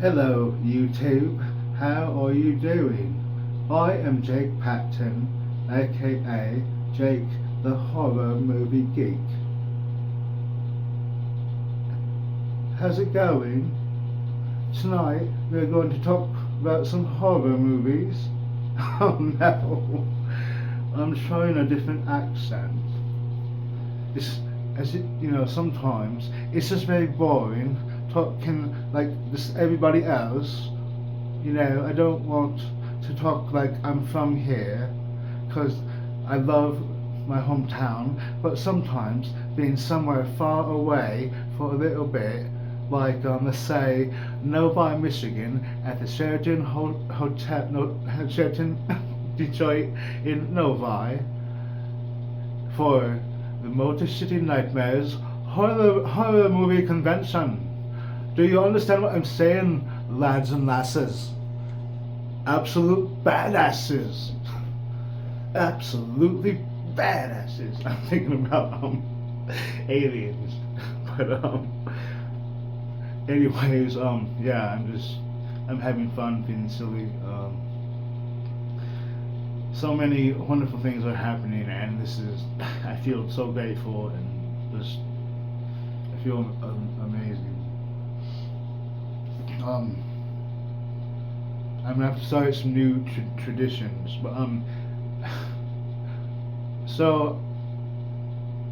Hello YouTube, how are you doing? I am Jake Patton, aka Jake the Horror Movie Geek. How's it going? Tonight we're going to talk about some horror movies. Oh no, I'm trying a different accent. It's as it sometimes it's just very boring talking like this everybody else. I don't want to talk like I'm from here because I love my hometown, but sometimes being somewhere far away for a little bit, like let's say Novi, Michigan, at the Sheraton Hotel, no, Sheraton Detroit in Novi for the Motor City Nightmares horror movie convention. Do you understand what I'm saying, lads and lasses? Absolute badasses. Absolutely badasses. I'm thinking about aliens, but anyways, yeah, I'm having fun being silly. So many wonderful things are happening, and I feel so grateful and just I feel amazing. I'm gonna have to start some new traditions, but so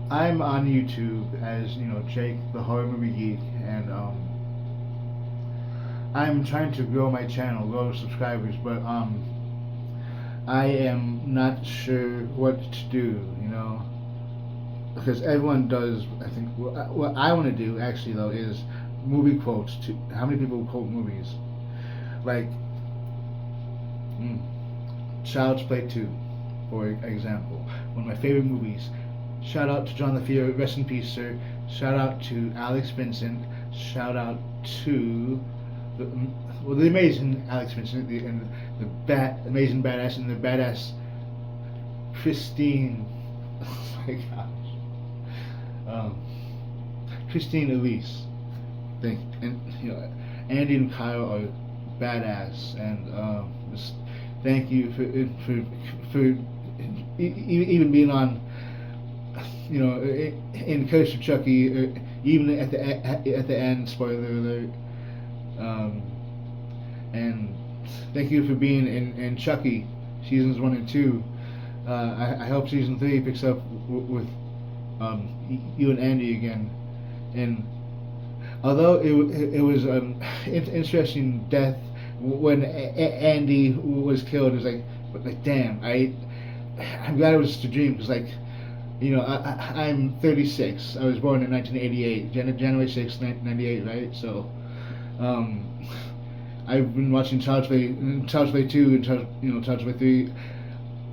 I'm on YouTube as Jake the Horror Movie Geek, and I'm trying to grow my channel, grow subscribers, but I am not sure what to do, because everyone does. I think what I want to do actually though is movie quotes. To how many people quote movies? Like Child's Play 2, for example, one of my favorite movies. Shout out to John LaFia, rest in peace, sir. Shout out to Alex Vincent. Shout out to the amazing Alex Vincent and the amazing badass and the badass Christine. Oh my gosh, Christine Elise. And Andy and Kyle are badass, and just thank you for even being on, in Curse of Chucky, even at the end. Spoiler alert. And thank you for being in Chucky seasons 1 and 2. I hope season 3 picks up with you and Andy again. And although it was an interesting death when Andy was killed, it was like damn, I'm glad it was just a dream, because I'm 36. I was born in 1988, January 6th, 1998, right? So I've been watching Child's Play 2 and Child's Play 3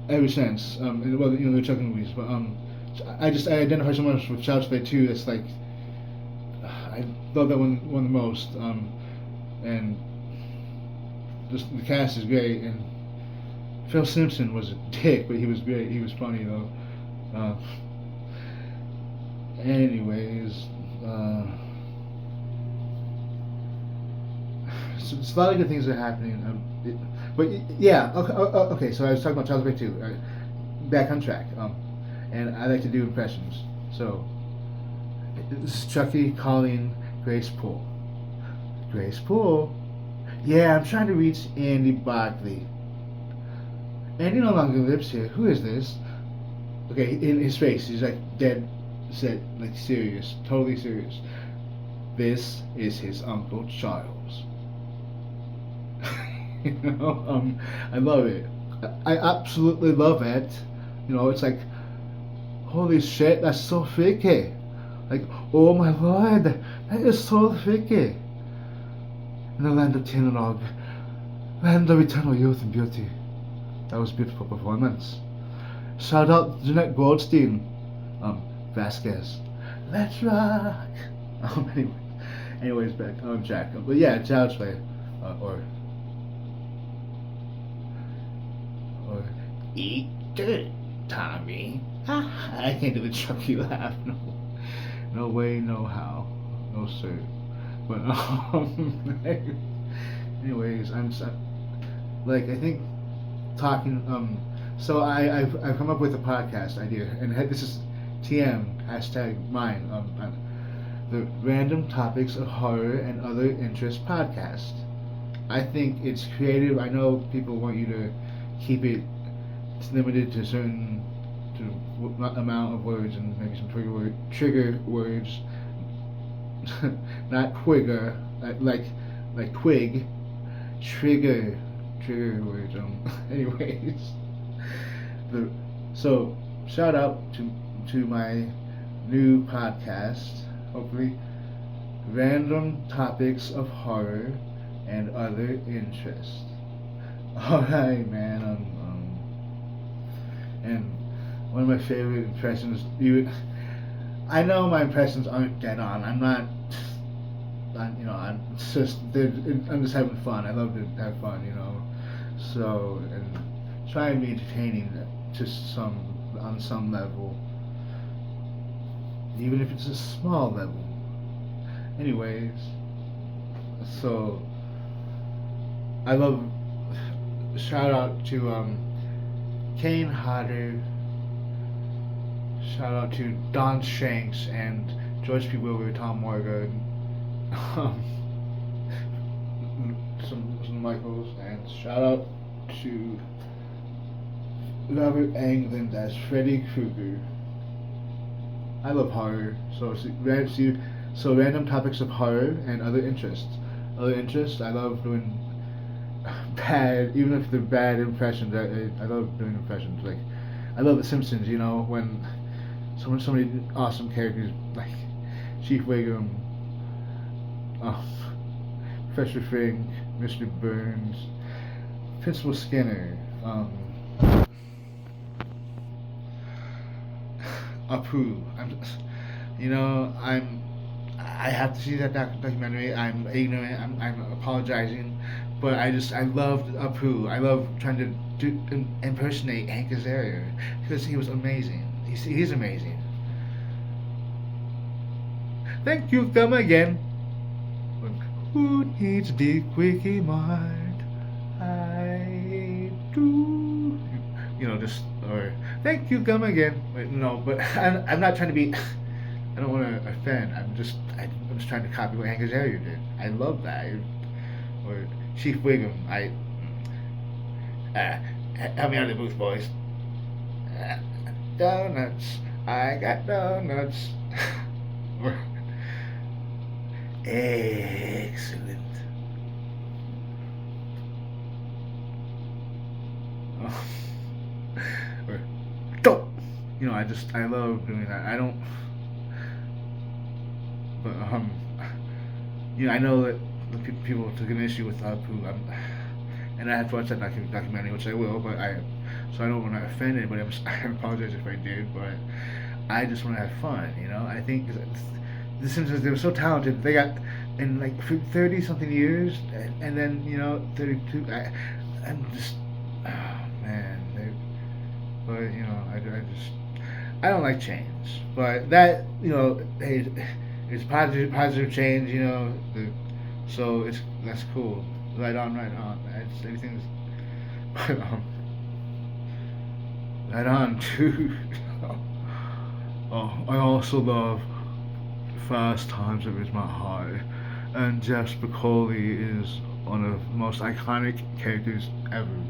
ever since. Well, the Chucky movies, but I identify so much with Child's Play 2. That's like I love that one the most. And just the cast is great, and Phil Simpson was a dick, but he was great. He was funny though. Anyways, so there's a lot of good things that are happening. But yeah, okay. So I was talking about Child's Play 2. Back on track. And I like to do impressions. So this is Chucky calling Grace Poole. Grace Poole? Yeah, I'm trying to reach Andy Barkley. Andy no longer lives here. Who is this? Okay, in his face, he's like dead set, like serious, totally serious. This is his Uncle Charles. I love it. I absolutely love it. It's like, holy shit, that's so freaky. Like, oh my lord, that is so freaky. In the land of Tinanog, land of eternal youth and beauty. That was a beautiful performance. Shout out to Jeanette Goldstein, Vasquez. Let's rock. Anyways, back on track. But yeah, Child's Play, or eat dirt, Tommy. I can't do the Chucky laugh. No way, no how, no sir. But Anyways, like I think talking. So I've come up with a podcast idea, and this is TM hashtag mine. The Random Topics of Horror and Other Interest podcast. I think it's creative. I know people want you to keep it limited to a certain amount of words and maybe some trigger words, not quigger, like twig, trigger words. Anyways, so shout out to my new podcast. Hopefully, Random Topics of Horror and Other Interests. Alright, man. And one of my favorite impressions. I know my impressions aren't dead on. I'm not. I'm just. I'm just having fun. I love to have fun, So and try and be entertaining on some level, even if it's a small level. Anyways, so I love. Shout out to Kane Hodder. Shout out to Don Shanks and George P. Wilbur, Tom Morgan, some Michaels, and shout out to Robert Englund as Freddy Krueger. I love horror, so Random Topics of Horror and Other Interests. Other interests, I love doing bad, even if they're bad impressions. I love doing impressions. Like, I love The Simpsons. When so many awesome characters like Chief Wiggum, Professor Fink, Mr. Burns, Principal Skinner, Apu. I have to see that documentary. I'm ignorant. I'm apologizing, but I loved Apu. I love trying to impersonate Hank Azaria because he was amazing. He's amazing. Thank you, come again. Who needs a big quickie mind? I do. Or thank you, come again. Wait, no, but I'm not trying to be. I don't want to offend. I'm just trying to copy what Hank Azaria did. I love that. Or Chief Wiggum. Help me out of the booth, boys. Donuts. I got donuts. Excellent. Or dope. I love doing that. I don't. But I know that the people took an issue with Apu, and I have to watch that documentary, which I will. So I don't want to offend anybody. I apologize if I did, but I just want to have fun. I think the Simpsons, they were so talented. They got in like 30 something years, and then 32. I'm just, oh man. I don't like change, but that hey. It's positive change, so that's cool. Right on. Everything's right on too. I also love Fast Times at Ridgemont High, and Jeff Spicoli is one of the most iconic characters ever.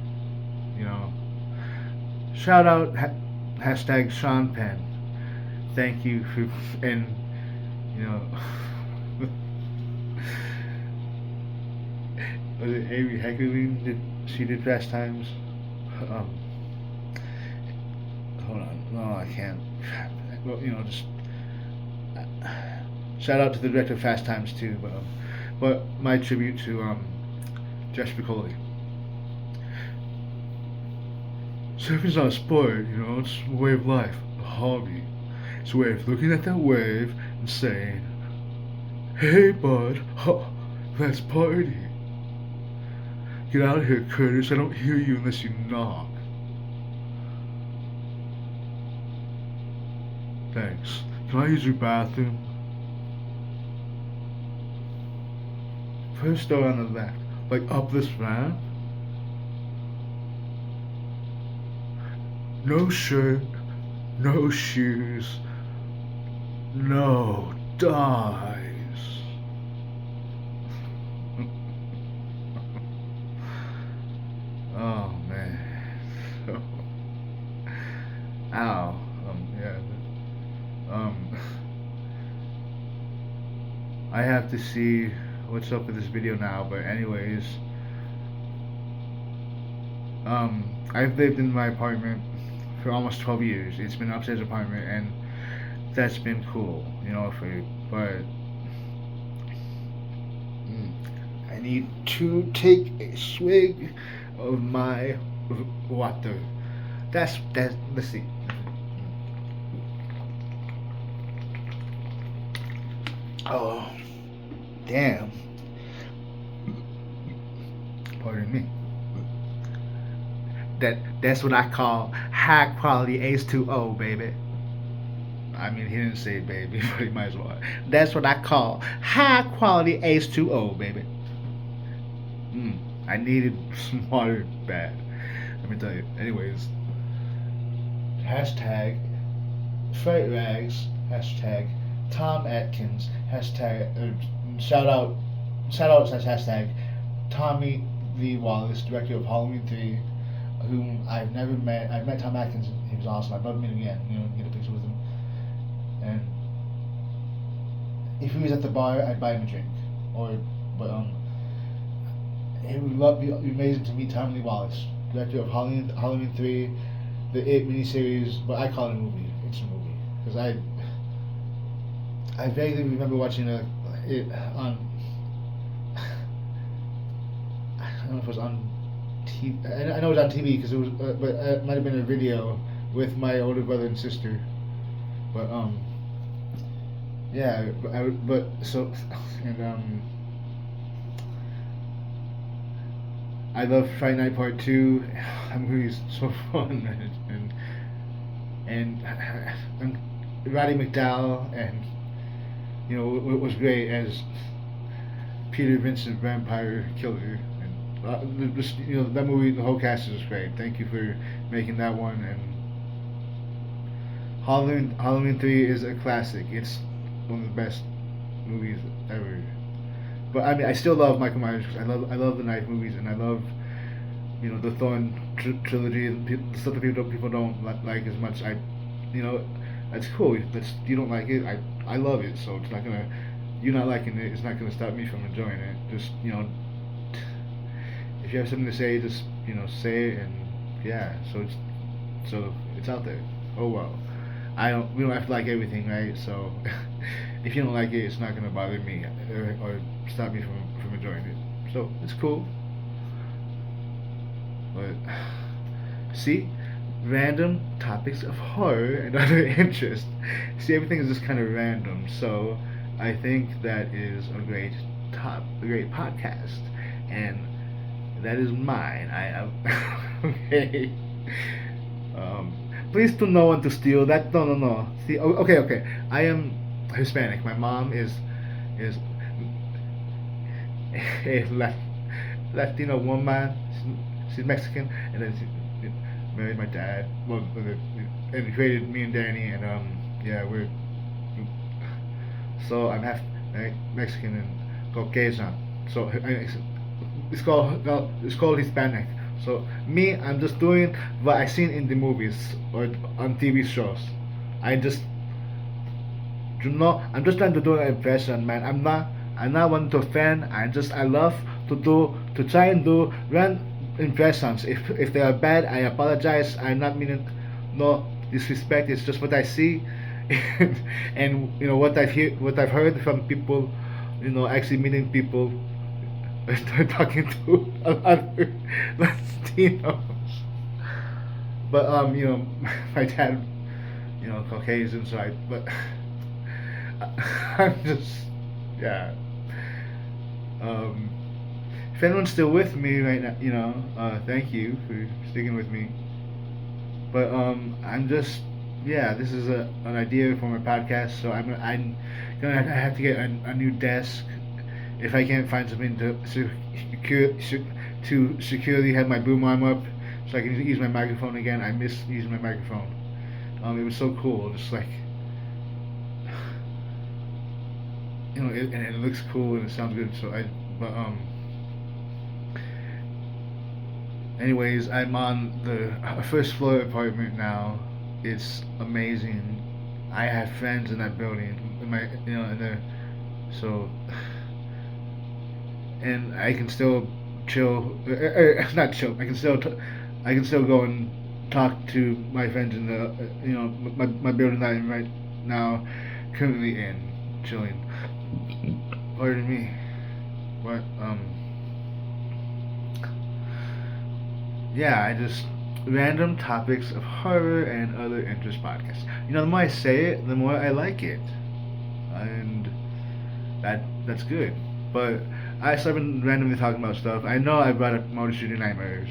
Shout out hashtag Sean Penn. Thank you for was it Amy Heckerling? She did Fast Times? Hold on. No, I can't. Well, just shout out to the director of Fast Times too. But my tribute to Josh Piccoli. Surfing's not a sport, it's a way of life, a hobby. It's a way of looking at that wave and saying, "Hey, bud, let's party. Get out of here, Curtis. I don't hear you unless you knock." Thanks. Can I use your bathroom? First door on the left. like up this ramp. No shirt, no shoes, no dies. Oh man. Ow. Yeah. Um. I have to see what's up with this video now, but anyways, I've lived in my apartment for almost 12 years. It's been an upstairs apartment, and that's been cool, you know. But I need to take a swig of my water. That's let's see. Oh, damn. Pardon me. That's what I call high quality H2O, baby. I mean, he didn't say baby, but he might as well. That's what I call high quality H2O, baby. I needed some water bad. Let me tell you. Anyways, hashtag Fright Rags, hashtag Tom Atkins, hashtag shout out says hashtag Tommy Lee Wallace, director of Halloween 3, whom I've never met. I've met Tom Atkins. He was awesome. I'd love to meet him again. You know, get a picture with him. And if he was at the bar, I'd buy him a drink. It would be amazing to meet Tom Lee Wallace, director of Halloween 3, the It miniseries, but I call it a movie. It's a movie because I vaguely remember watching it on. I don't know if it was on TV. I know it was on TV because it was, but it might have been a video with my older brother and sister. But yeah. But so and I love Friday Night Part 2. That movie's so fun, and Roddy McDowall, and you know what was great as Peter Vincent Vampire Killer, and just, you know, that movie, the whole cast is great. Thank you for making that one. And Halloween 3 is a classic. It's one of the best movies ever. But I mean, I still love Michael Myers because I love the knife movies, and I love, you know, the Thorn trilogy, the stuff that people don't like as much. You know, that's cool. You don't like it. I love it. So it's not gonna, you not liking it, it's not gonna stop me from enjoying it. Just, you know, if you have something to say, just, you know, say it. And yeah. So it's out there. Oh well. We don't have to like everything, right? So if you don't like it, it's not gonna bother me or stop me from enjoying it. So it's cool. But see, random topics of horror and other interests. See, everything is just kind of random. So I think that is a great podcast, and that is mine. I am okay. Please do no one to steal that. No. See, okay. I am Hispanic. My mom is a Latino woman. She's Mexican, and then she married my dad. Well, and created me and Danny, and yeah, so I'm half Mexican and Caucasian. So it's called Hispanic. So me, I'm just doing what I seen in the movies or on TV shows. I just, you know, I'm just trying to do an impression, man. I'm not one to offend. I love to try and do run impressions. If they are bad, I apologize. I'm not meaning no disrespect. It's just what I see, and you know what I've heard from people, you know, actually meeting people. I started talking to other Latinos. But you know, my dad, you know, Caucasian, so I'm just, yeah. Um, if anyone's still with me right now, you know, thank you for sticking with me. But I'm just, yeah, this is an idea for my podcast, so I'm gonna have to get a new desk if I can't find something to to securely have my boom arm up so I can use my microphone again, I miss using my microphone. It was so cool, just like and it looks cool and it sounds good. So but anyways, I'm on the first floor apartment now. It's amazing. I have friends in that building, in my in there, so and I can still chill. Not chill. I can still go and talk to my friends in the my building that I'm right now currently in, chilling. Pardon me. What yeah, I just random topics of horror and other interest podcasts. The more I say it, the more I like it, and that's good. But I've been randomly talking about stuff. I know I brought up Motor City Nightmares.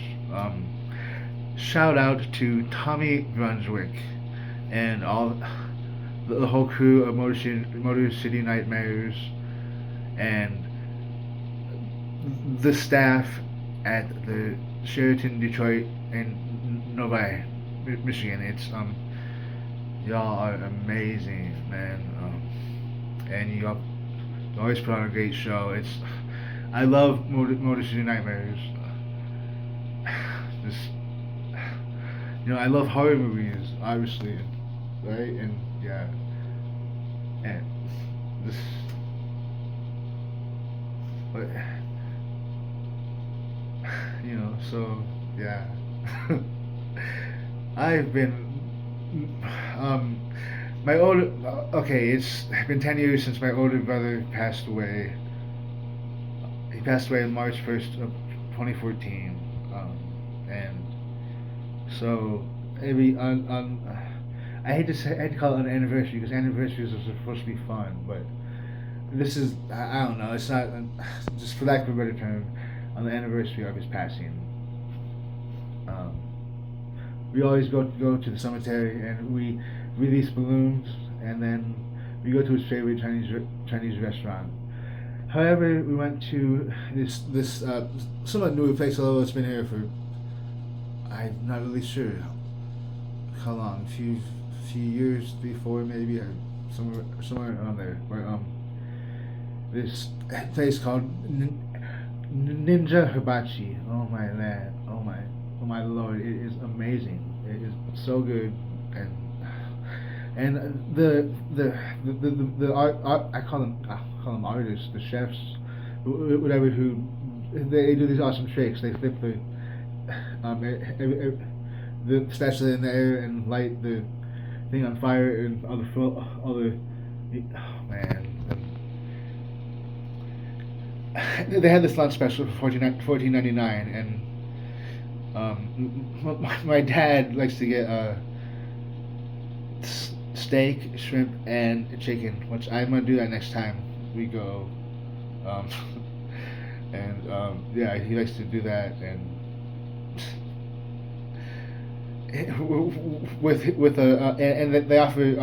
Shout out to Tommy Brunswick and all the whole crew of Motor City Nightmares and the staff at the Sheraton Detroit and Novi, Michigan. It's y'all are amazing, man. And y'all always put on a great show. I love Motor City Nightmares. Just I love horror movies, obviously, right? And yeah, and this, but so yeah. I've been my older okay, it's been 10 years since my older brother passed away. He passed away on March 1st of 2014. And so every on I hate to call it an anniversary because anniversaries are supposed to be fun, but this is I don't know, it's not just for lack of a better term, on the anniversary of his passing. Um, we always go to the cemetery and we release balloons and then we go to his favorite Chinese restaurant. However, we went to this somewhat newer place, although it's been here for I'm not really sure how long, few years, 3, 4 maybe, or somewhere around there. Where this place called Ninja Hibachi. Oh my man, oh my lord, it is amazing. It is so good, and the art I call them artists, the chefs, whatever, who they do these awesome tricks. They flip the spatula in the air and light the thing on fire and all the oh man. They had this lunch special for $14.99, and my dad likes to get steak, shrimp, and chicken, which I'm gonna do that next time we go. Um, and yeah, he likes to do that, and with a and they offer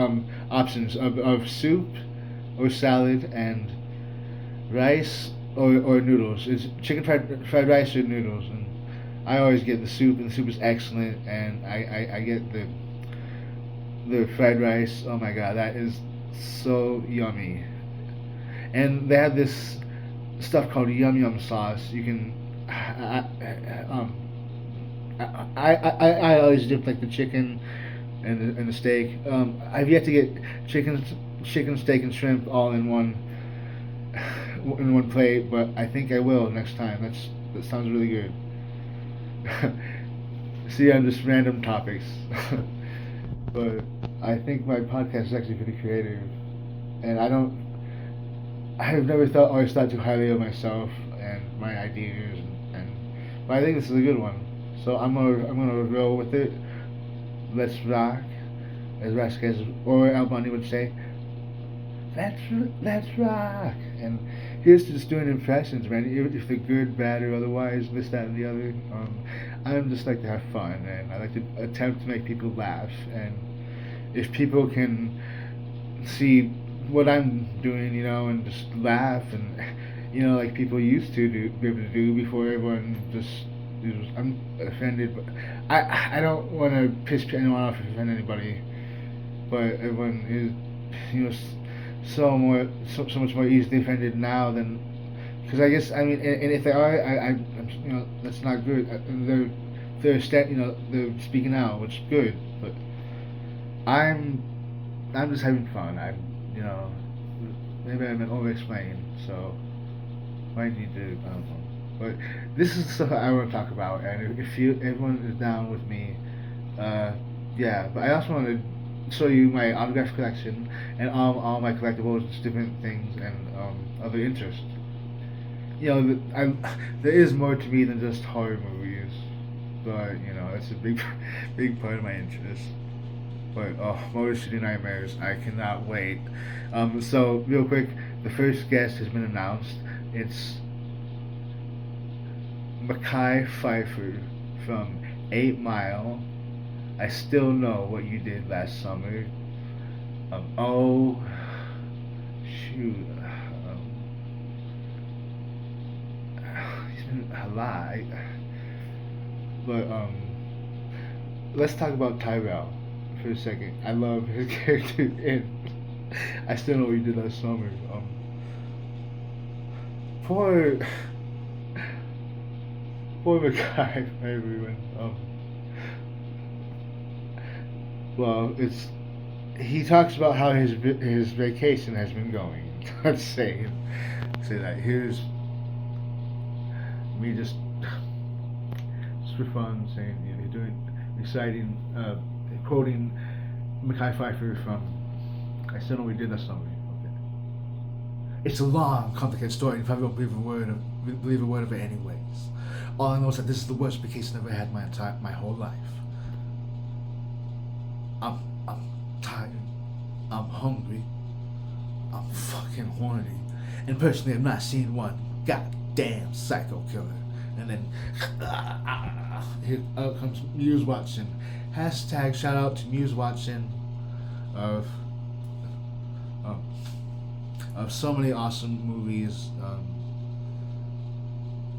options of soup or salad and rice or noodles. It's chicken fried rice or noodles, and I always get the soup, and the soup is excellent, and I get the fried rice. Oh my god, that is so yummy. And they have this stuff called yum yum sauce. You can I always dip like the chicken and the steak. I've yet to get chicken, steak, and shrimp all in one plate, but I think I will next time. That sounds really good. See, on just random topics, but I think my podcast is actually pretty creative, and I've never always thought too highly of myself and my ideas, but I think this is a good one. So I'm gonna roll with it. Let's rock, as Vasquez or Al Bundy would say. Let's rock. And here's to just doing impressions, man. If they're good, bad, or otherwise, this, that, and the other. I just like to have fun, and I like to attempt to make people laugh. And if people can see what I'm doing, and just laugh, and like people used to be able to do before everyone just was offended. But I don't want to piss anyone off or offend anybody, but everyone is, so so much more easily offended now than, because I guess, I mean, and if they are, that's not good. They're speaking out, which is good, but I'm I'm just having fun. You know, maybe I'm over-explaining, so might need to, I don't know. But this is the stuff I want to talk about, and if everyone is down with me, uh, yeah. But I also want to show you my autograph collection and all my collectibles, different things, and other interests. There is more to me than just horror movies, but it's a big, big part of my interest. But oh, Motor City Nightmares, I cannot wait. So real quick, the first guest has been announced. It's Mekhi Phifer from 8 Mile. I still know what you did last summer. Oh, shoot. He's been a lot. But let's talk about Tyrell for a second. I love his character, and I still know what he did last summer. Poor, poor Mekhi, everyone. Well, he talks about how his vacation has been going. Let's say that. Here's me just for fun saying, doing exciting, quoting Mekhi Phifer from I Still Know What We Did Last Summer. Okay. It's a long, complicated story, and probably won't believe a word of it anyways. All I know is that this is the worst vacation I've ever had my whole life. I'm tired. I'm hungry. I'm fucking horny. And personally, I've not seen one goddamn psycho killer. And then here comes Muse Watson. Hashtag shout out to Muse Watson of so many awesome movies.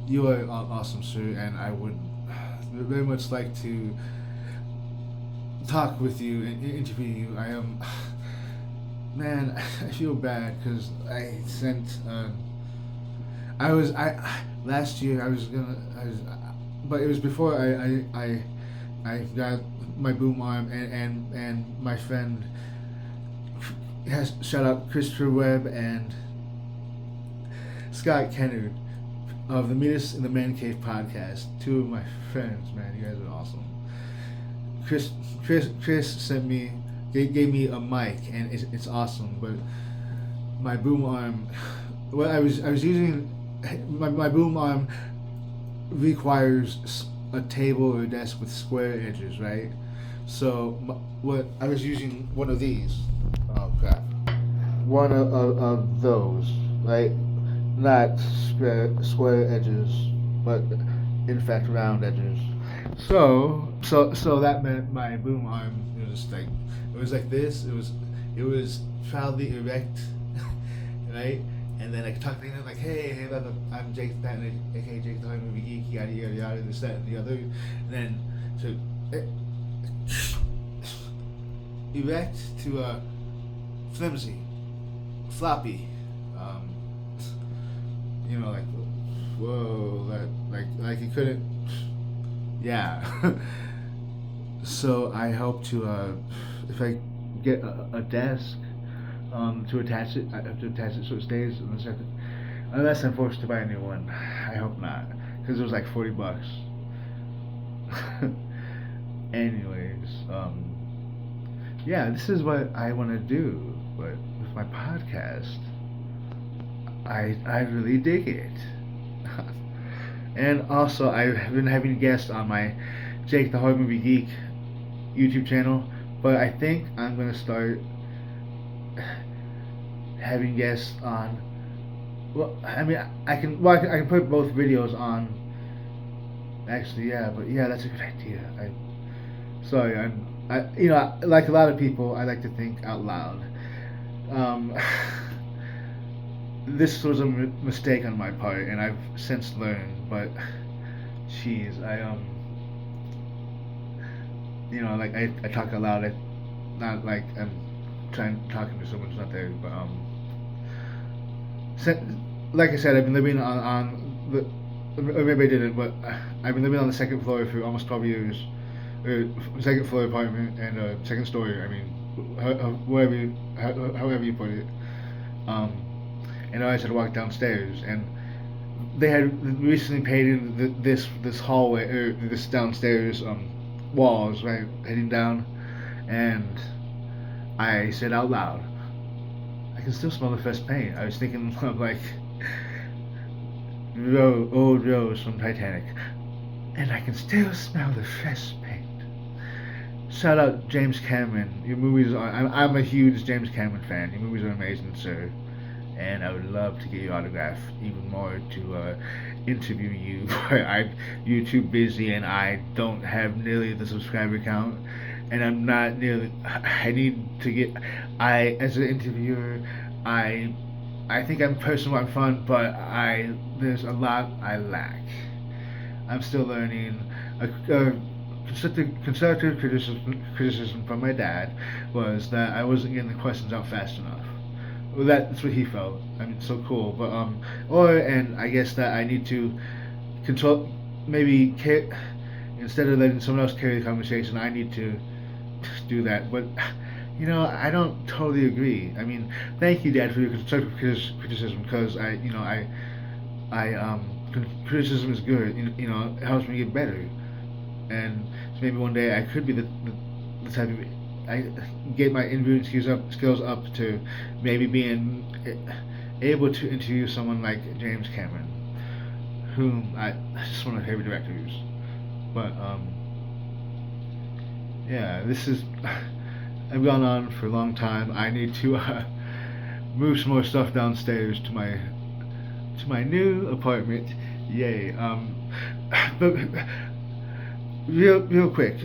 You are awesome, sir, and I would very much like to talk with you and interview you. I am, man, I feel bad because I sent. Last year but it was before I got my boom arm, and my friend has shout out Christopher Webb and Scott Kennard of the Meet Us in the Man Cave podcast. Two of my friends, man, you guys are awesome. Chris sent me, gave me a mic, and it's awesome. But my boom arm, I was using my boom arm requires a table or a desk with square edges, right? So what I was using one of these. Oh crap! One of those, right? Not square edges, but in fact round edges. So that meant my boom arm was like this. It was proudly erect, right? And then I talked to him like, hey, I'm Jake Patton, aka Jake the Horror Movie Geek, yada yada yada, this, that, and the other. And then erect to flimsy, floppy, like whoa, like he couldn't, yeah. So I hope to if I get a desk. To attach it, I have to attach it so it stays in the second. Unless I'm forced to buy a new one. I hope not, because it was like $40. Anyways, yeah, this is what I want to do, but with my podcast, I really dig it. And also, I've been having guests on my Jake the Horror Movie Geek YouTube channel, but I think I'm gonna start having guests on. Well, I mean, I can put both videos on. Actually, yeah, but yeah, that's a good idea. Like a lot of people, I like to think out loud. this was a mistake on my part, and I've since learned. But, jeez, like I talk aloud. Not like I'm talking to someone who's not there, but se- like I said, I've been living on the. Or maybe I didn't, but I've been living on the second floor for almost 12 years. Second floor apartment and second story. I mean, however you put it. Um, and I always had to walk downstairs, and they had recently painted this hallway or this downstairs walls right heading down, and I said out loud, I can still smell the fresh paint. I was thinking of like old Rose from Titanic, and I can still smell the fresh paint. Shout out James Cameron. Your movies are. I'm a huge James Cameron fan. Your movies are amazing, sir. And I would love to get your autograph even more to interview you. But you're too busy, and I don't have nearly the subscriber count, and I'm not nearly. I need to get. As an interviewer, I I think I'm personal, I'm fun, but there's a lot I lack. I'm still learning. A constructive criticism from my dad was that I wasn't getting the questions out fast enough. Well, that's what he felt. I mean, so cool. But and I guess that I need to control, maybe instead of letting someone else carry the conversation, I need to do that. But I don't totally agree. I mean, thank you, Dad, for your constructive criticism, because criticism is good. It helps me get better, and so maybe one day I could be the type of I get my interviewing skills up to maybe being able to interview someone like James Cameron, whom just one of my favorite directors. But yeah, this is I've gone on for a long time. I need to move some more stuff downstairs to my new apartment. Yay. But real quick.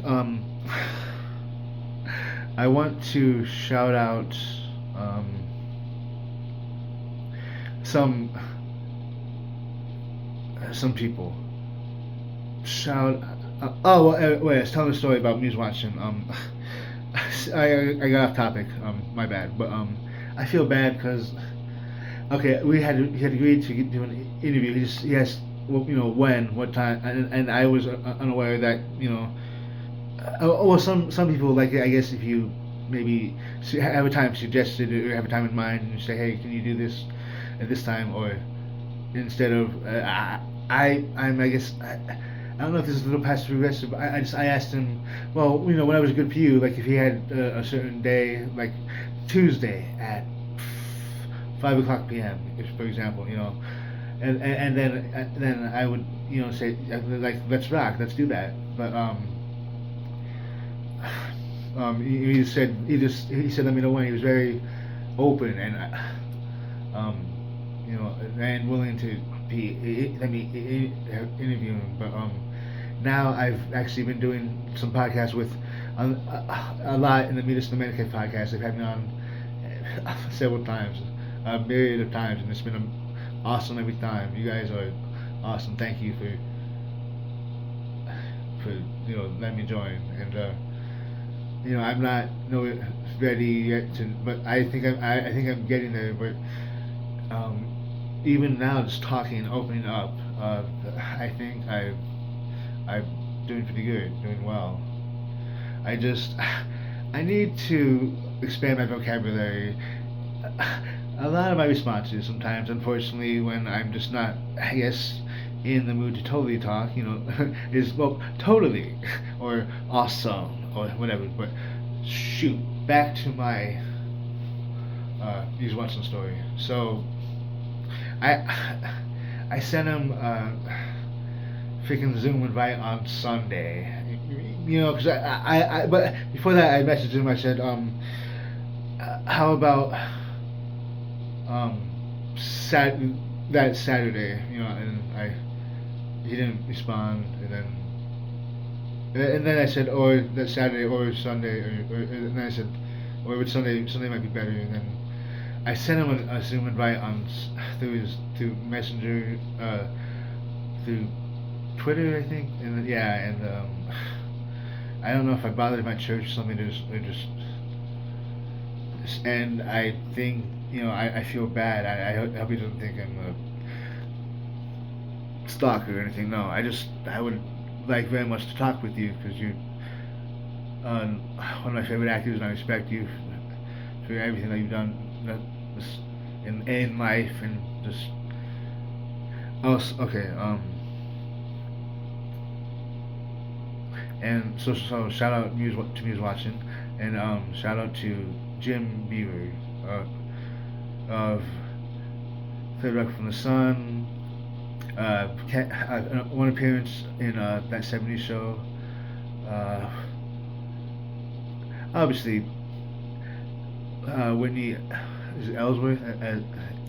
I want to shout out some people. Shout. Oh, well, wait. I was telling a story about Muse watching. I got off topic. My bad. But I feel bad because okay, he had agreed to do an interview. He asked, well, what time, and I was unaware that well, some people, like, I guess if you maybe have a time suggested or have a time in mind and you say, hey, can you do this at this time, or instead of I guess I don't know if this is a little passive aggressive. But I asked him, well, when I was good for you, like if he had a certain day, like Tuesday at 5 o'clock p.m., if, for example, and then I would say, like, let's rock, let's do that. But he said let me know when. He was very open and and willing to let me interview him. But now I've actually been doing some podcasts with a lot in the Midas Dominica podcast. They've had me on several times, a myriad of times, and it's been awesome every time. You guys are awesome. Thank you for letting me join. And I'm not ready yet to, but I think I'm getting there. But even now, just talking, opening up, I think I'm doing pretty good, doing well. I need to expand my vocabulary. A lot of my responses sometimes, unfortunately, when I'm just not, I guess, in the mood to totally talk, is, well, totally, or awesome, or whatever. But shoot, back to my He's Watching story. So I sent him freaking Zoom invite on Sunday. Because but before that I messaged him. I said, how about um, that Saturday? And he didn't respond, and then I said, or that Saturday or Sunday, and then I said, or would Sunday might be better, and then I sent him a Zoom invite through Messenger, through Twitter, I think, and yeah, and I don't know if I bothered my church or something. And I think I feel bad. I hope he doesn't think I'm a stalker or anything. No, I would like very much to talk with you because you're one of my favorite actors, and I respect you for everything that you've done in life and just. Oh, okay. And so shout out to Muse watching, and shout out to Jim Beaver of Third Rock from the Sun. One appearance in that '70s show. Uh, Obviously, Whitney is it Ellsworth.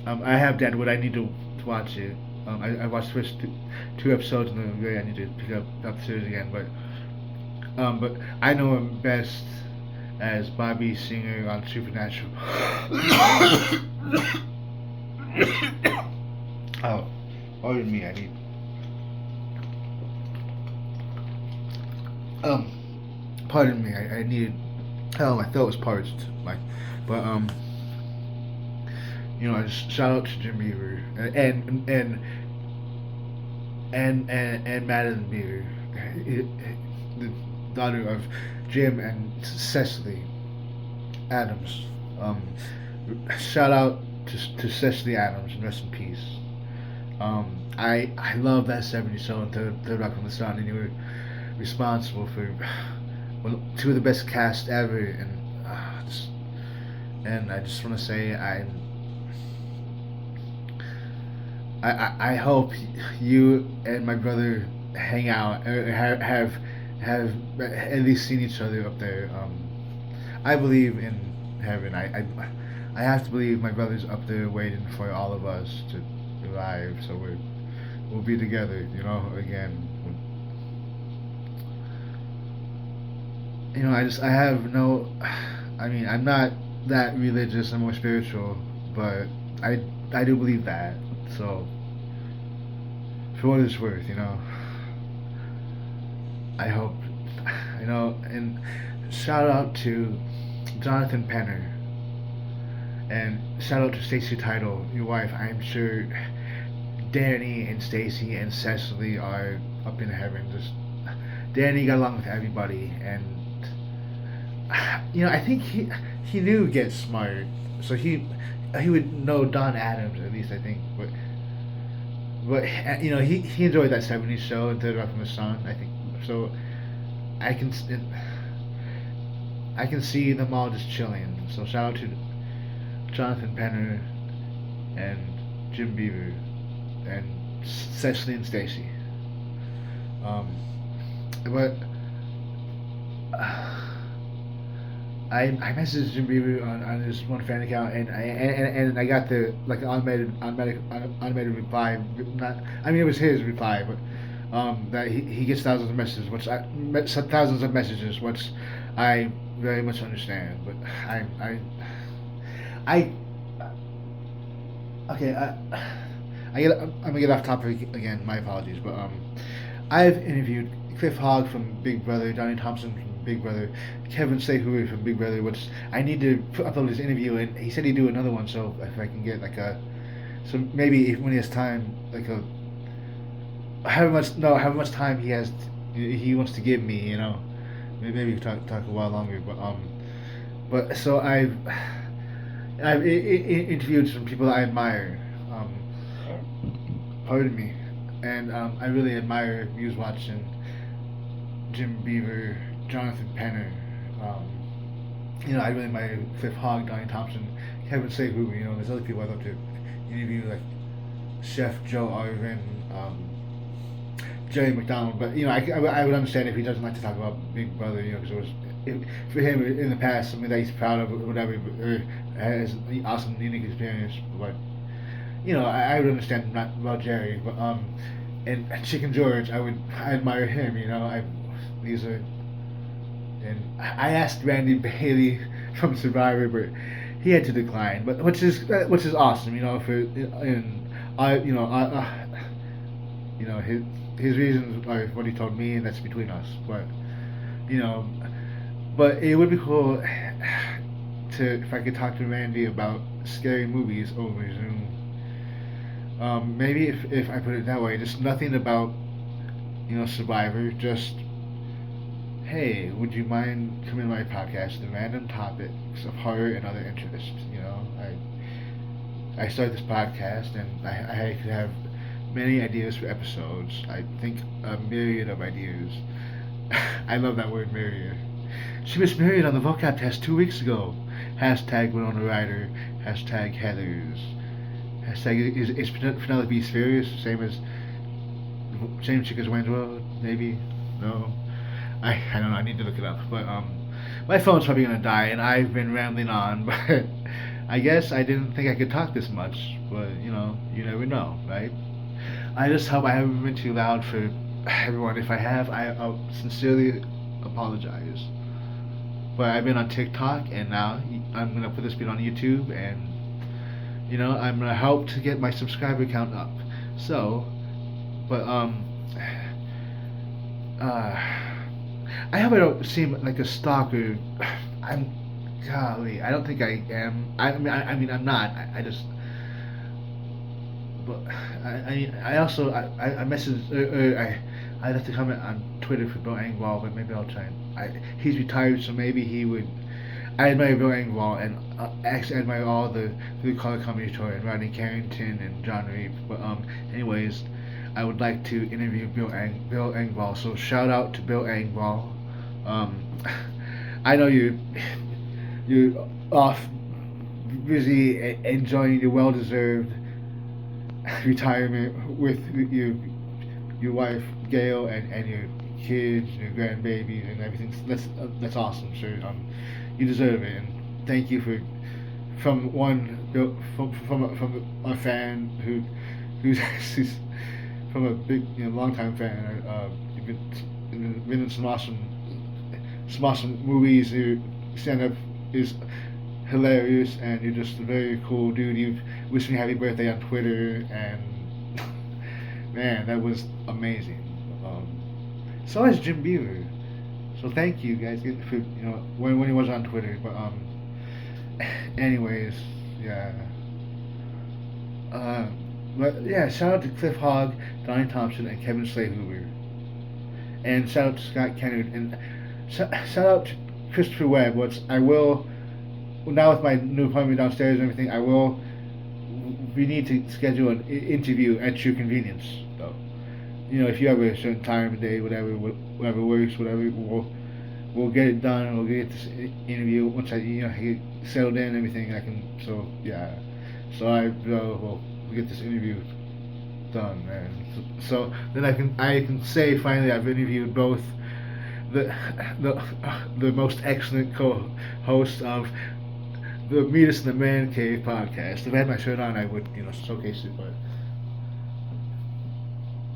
I have Deadwood. I need to watch it. I watched the first two episodes and then really I need to pick up the series again. But I know him best as Bobby Singer on Supernatural. Oh, pardon me. I need. Pardon me. I needed. Oh, my throat was parched. But just shout out to Jim Beaver and Madeline Beaver, the daughter of Jim and Cecily Adams. Shout out to Cecily Adams and rest in peace. I love that '70s show and Third Rock from the Sun, and you were responsible for two of the best cast ever, and I just want to say I hope you and my brother hang out or have at least seen each other up there. I believe in heaven. I have to believe my brother's up there waiting for all of us to arrive, so we'll be together, again. I have no. I mean, I'm not that religious. I'm more spiritual, but I do believe that. So, for what it's worth, I hope, and shout out to Jonathan Penner, and shout out to Stacy Title, your wife. I'm sure Danny and Stacy and Cecily are up in heaven. Just Danny got along with everybody, and I think he knew Get Smart, so he would know Don Adams at least. I think, but he enjoyed that '70s show and Third Rock from the Sun. I think so. I can see them all just chilling. So shout out to Jonathan Penner and Jim Beaver and Cecily and Stacy. But I messaged Jim Beaver on his one fan account, and I got the automated reply. Not, I mean, it was his reply, but that he gets thousands of messages, thousands of messages, which I very much understand. But I okay. I'm gonna get off topic again. My apologies, but I've interviewed Cliff Hogg from Big Brother, Johnny Thompson from Big Brother, Kevin Sehury from Big Brother, which I need to upload his interview, and he said he'd do another one, so if I can get so maybe when he has time, however much time he wants to give me, maybe we can talk a while longer, but so I've interviewed some people that I admire, pardon me, and I really admire Muse watching Jim Beaver, Jonathan Penner. I really admire Cliff Hogg, Donnie Thompson, Kevin Sehu. There's other people I'd love to interview, like Chef Joe Arvin, Jerry McDonald. But I would understand if he doesn't like to talk about Big Brother. Because it was for him in the past something that he's proud of, or whatever, or has an awesome, unique experience. But I would understand not about Jerry, but and Chicken George, I admire him. These are. And I asked Randy Bailey from Survivor, but he had to decline, but which is awesome, you know. For and I, you know, you know, his reasons are what he told me, and that's between us. But you know, but it would be cool to if I could talk to Randy about scary movies over Zoom. Maybe if I put it that way, just nothing about Survivor. Just hey, would you mind coming to my podcast? The random topics of horror and other interests. You know, I started this podcast and I could have many ideas for episodes. I think a myriad of ideas. I love that word myriad. She was married on the vocab test 2 weeks ago. Hashtag Winona Ryder. Hashtag Heathers. Hashtag is Penelope serious? Same chick as Wayne's World? Maybe? No? I don't know. I need to look it up. But my phone's probably gonna die, and I've been rambling on. But I guess I didn't think I could talk this much. But you never know, right? I just hope I haven't been too loud for everyone. If I have, I'll sincerely apologize. But I've been on TikTok, and now I'm gonna put this bit on YouTube, and I'm gonna help to get my subscriber count up. So, but I hope I don't seem like a stalker. I'm, golly, I don't think I am. I mean, I'm not. I just, but I also I messaged I left a comment on Twitter for Bill Engvall, but maybe I'll try and he's retired, so maybe he would. I admire Bill Engvall and actually admire all the blue collar comedy tour and Rodney Carrington and John Reap. But anyways, I would like to interview Bill Engvall. So shout out to Bill Engvall. I know you're off busy enjoying your well deserved retirement with your wife Gail and your kids, your grandbabies, and everything. That's awesome, sir. You deserve it, and thank you from a fan who's from a big long time fan. You've been in some awesome movies. Your stand up is hilarious, and you're just a very cool dude. You've wished me happy birthday on Twitter, and man, that was amazing. So is Jim Beaver. So thank you guys for when he was on Twitter. But anyways, yeah. But yeah, shout out to Cliff Hogg, Donnie Thompson, and Kevin Slay Hoover, and shout out to Scott Kennard, and shout out to Christopher Webb. I will now with my new appointment downstairs and everything. We need to schedule an interview at your convenience, though. If you have a certain time of day, whatever works, whatever, we'll get it done. We'll get this interview once I get settled in and everything. I can we'll get this interview done, man. So then I can say finally I've interviewed both the most excellent co-host of the Meet Us in the Man Cave podcast. If I had my shirt on, I would showcase it, but.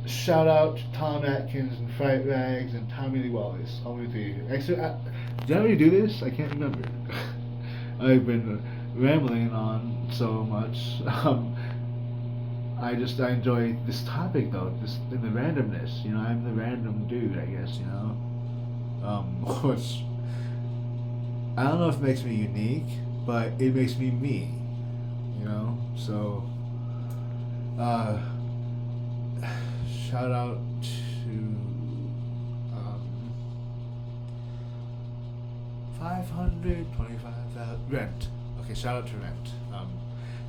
Shout out to Tom Atkins and Fright Rags and Tommy Lee Wallace. All the three. Actually, did I already do this? I can't remember. I've been rambling on so much. I enjoy this topic though. This in the randomness. I'm the random dude. I guess. Which I don't know if it makes me unique, but it makes me me. So. Shout out to 525,000 Rent. Okay, shout out to Rent.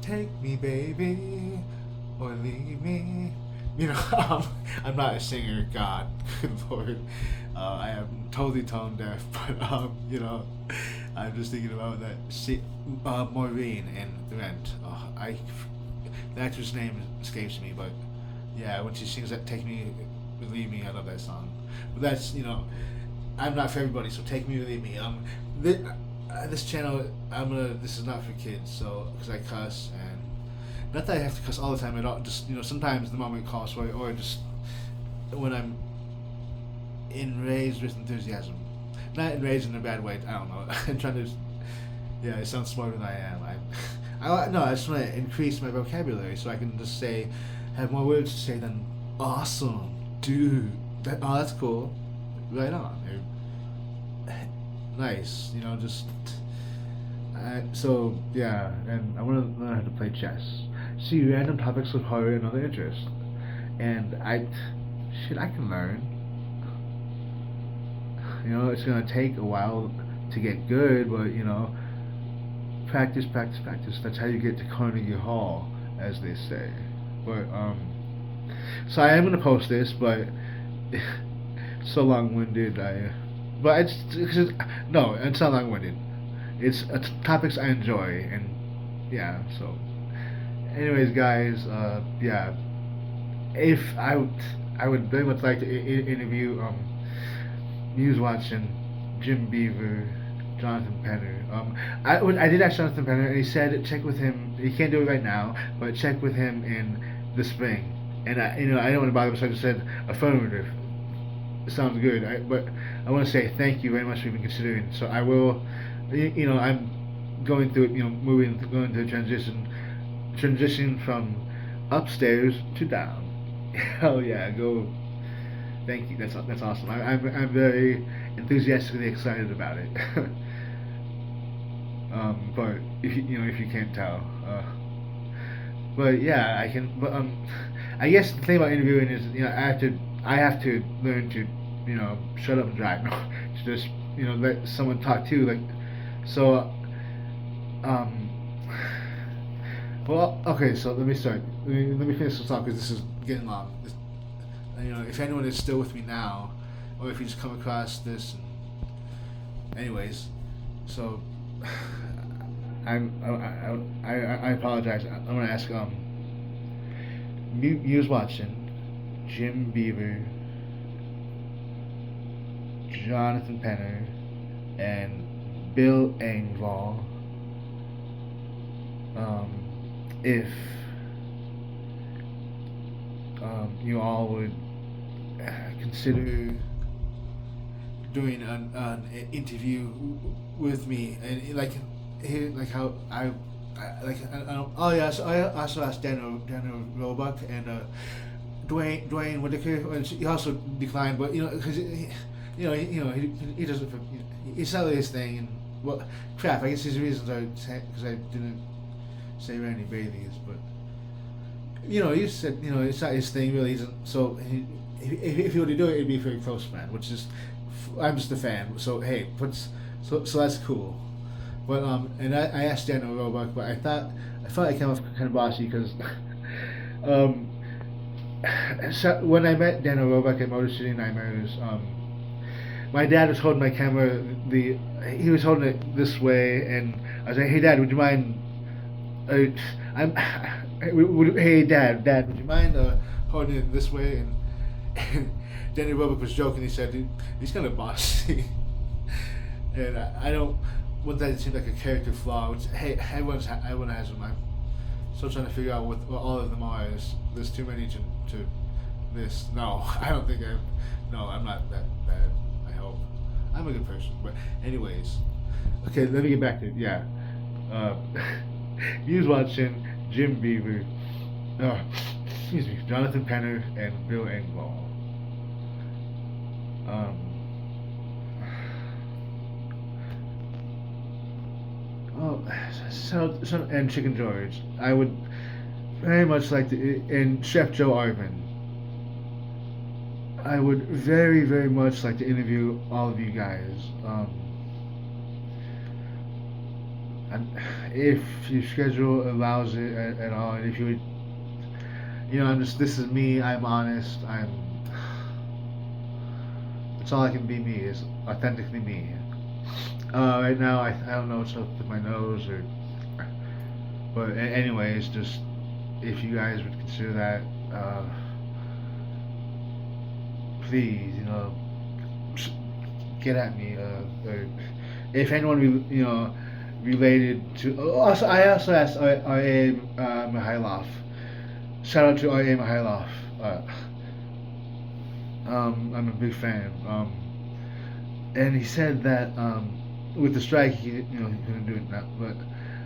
Take me, baby, or leave me. I'm not a singer. God, good Lord, I am totally tone deaf. But I'm just thinking about that. Maureen in Rent. The actress name escapes me, but. Yeah, when she sings that "Take Me, Leave Me," I love that song. But that's I'm not for everybody, so "Take Me, Leave Me." This channel, this is not for kids, so because I cuss, and not that I have to cuss all the time at all. Just sometimes the moment calls for it, or just when I'm enraged with enthusiasm. Not enraged in a bad way. I don't know. I'm trying to Yeah, I sound smarter than I am. No, I just want to increase my vocabulary so I can just say, have more words to say than awesome, dude. That's cool. Right on. Nice. Just. So yeah, and I want to learn how to play chess. See random topics of horror and other interests, and I can learn. It's gonna take a while to get good, but practice, practice, practice. That's how you get to Carnegie Hall, as they say. But so I am gonna post this, but so long-winded. But no, it's not long-winded. It's topics I enjoy, and yeah. So, anyways, guys, yeah. If I would very much like to interview Muse Watson, Jim Beaver, Jonathan Penner. I did ask Jonathan Penner, and he said check with him. He can't do it right now, but check with him in the spring. And I don't want to bother him, so I just said affirmative. Sounds good. But I want to say thank you very much for even considering. So I will. I'm going through it. Going through transition from upstairs to down. Hell yeah, go. Thank you. That's awesome. I'm very enthusiastically excited about it. But if you can't tell, but yeah, I can. But I guess the thing about interviewing is I have to learn to shut up and drive. No, to just let someone talk too. Like so. Um, well, okay. So let me start. Let me finish this talk because this is getting long. If anyone is still with me now, or if you just come across this, anyways, so I apologize. I'm gonna ask Muse Watson, Jim Beaver, Jonathan Penner, and Bill Engvall, if you all would consider doing an interview with me, and like how I don't, oh yeah, so I also asked Daniel Roebuck and Dwayne Whitaker, and he also declined, but because he doesn't, it's not really his thing, and well, crap, I guess his reasons are because I didn't say Randy Bailey's, but he said it's not his thing really. So if he were to do it, it'd be for a close friend, which is I'm just a fan. So hey, so that's cool. But and I asked Daniel Roebuck, but I thought I came off kind of bossy because um, so when I met Daniel Roebuck at Motor City Nightmares, my dad was holding my camera. He was holding it this way, and I was like, "Hey, Dad, would you mind? I'm hey dad, would you mind holding it this way?" And Danny Roebuck was joking. He said he's kind of bossy, and I don't want that to seem like a character flaw. Which hey, everyone has them. I'm still trying to figure out what all of them are. There's too many to this. No, I don't think I'm not that bad. I hope I'm a good person. But anyways, okay, let me get back to it. Yeah. Uh, Muse Watson, Jim Beaver, excuse me, Jonathan Penner, and Bill Engvall. Um, and Chicken George. I would very much like to, and Chef Joe Arvin. I would very, very much like to interview all of you guys. And if your schedule allows it at all, and if you would, this is me. I'm honest. That's all I can be. Me is authentically me. Right now, I don't know what's up with my nose, but anyways, just if you guys would consider that, please, get at me. Or if anyone, related to. Also, I also asked R.A. Mihailov. Shout out to R.A. Mihailov. I'm a big fan. And he said that with the strike, he couldn't do it now. But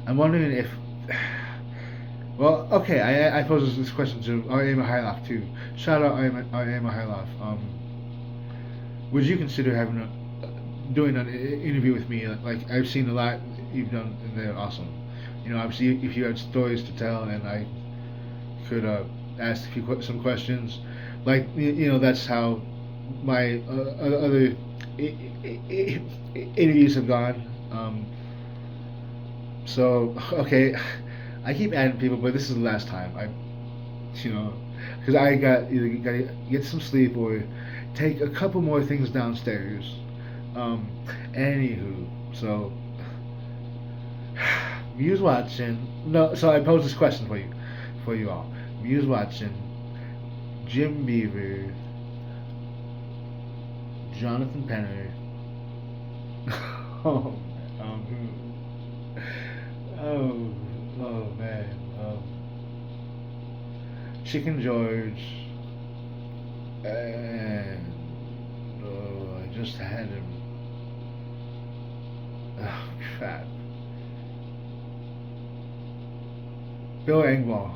I'm wondering if, well, okay, I pose this question to Arya Mihailov too. Shout out Arya Mihailov. Would you consider having doing an interview with me? Like I've seen a lot you've done, and they're awesome. Obviously, if you had stories to tell, and I could ask some questions, like that's how my other interviews have gone. So okay, I keep adding people, but this is the last time. Because I got either gotta get some sleep or take a couple more things downstairs. Anywho, so Muse watching. No, so I posed this question for you all. Muse watching. Jim Beaver. Jonathan Penner. oh, oh, oh man. Chicken George. And I just had him. Oh crap. Bill Engvall.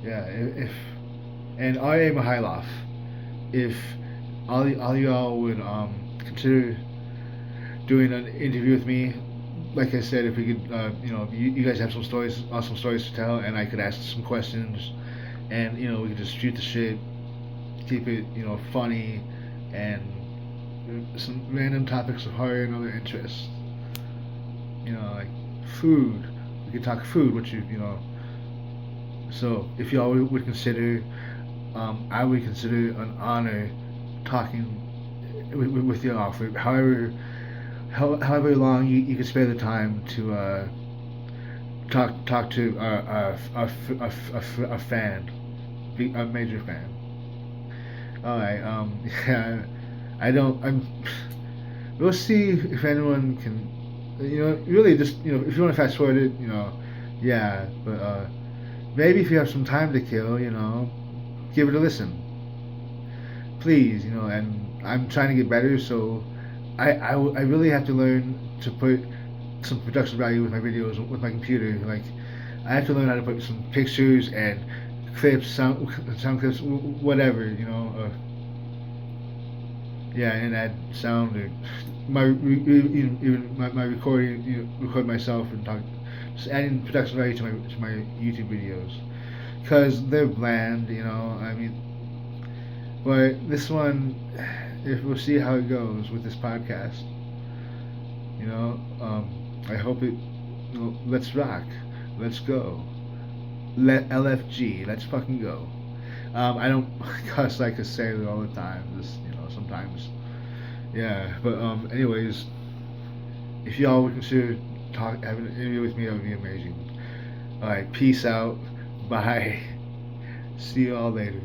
Yeah, if and Arya Mihailov. If all y'all would consider doing an interview with me, like I said, if we could, you guys have some stories, awesome stories to tell, and I could ask some questions, and we could just shoot the shit, keep it, funny, and some random topics of horror and other interests. Like food. We could talk food, which So if y'all would consider, I would consider an honor talking with y'all for however long you could spare the time to talk to a fan, a major fan. All right. Yeah. We'll see if anyone can. Really just if you want to fast forward it, yeah. But maybe if you have some time to kill, give it a listen. Please, and I'm trying to get better, so I really have to learn to put some production value with my videos with my computer. Like I have to learn how to put some pictures and clips, sound clips, whatever, yeah, and add sound or even my recording, record myself and talk, just adding production value to my YouTube videos, cause they're bland, I mean. But this one, if we'll see how it goes with this podcast, I hope it. Let's rock, let's go, let LFG, let's fucking go. I don't cuss like a sailor all the time. Just sometimes, yeah. But anyways, if y'all would consider having an interview with me, that would be amazing. All right, peace out, bye. See y'all later.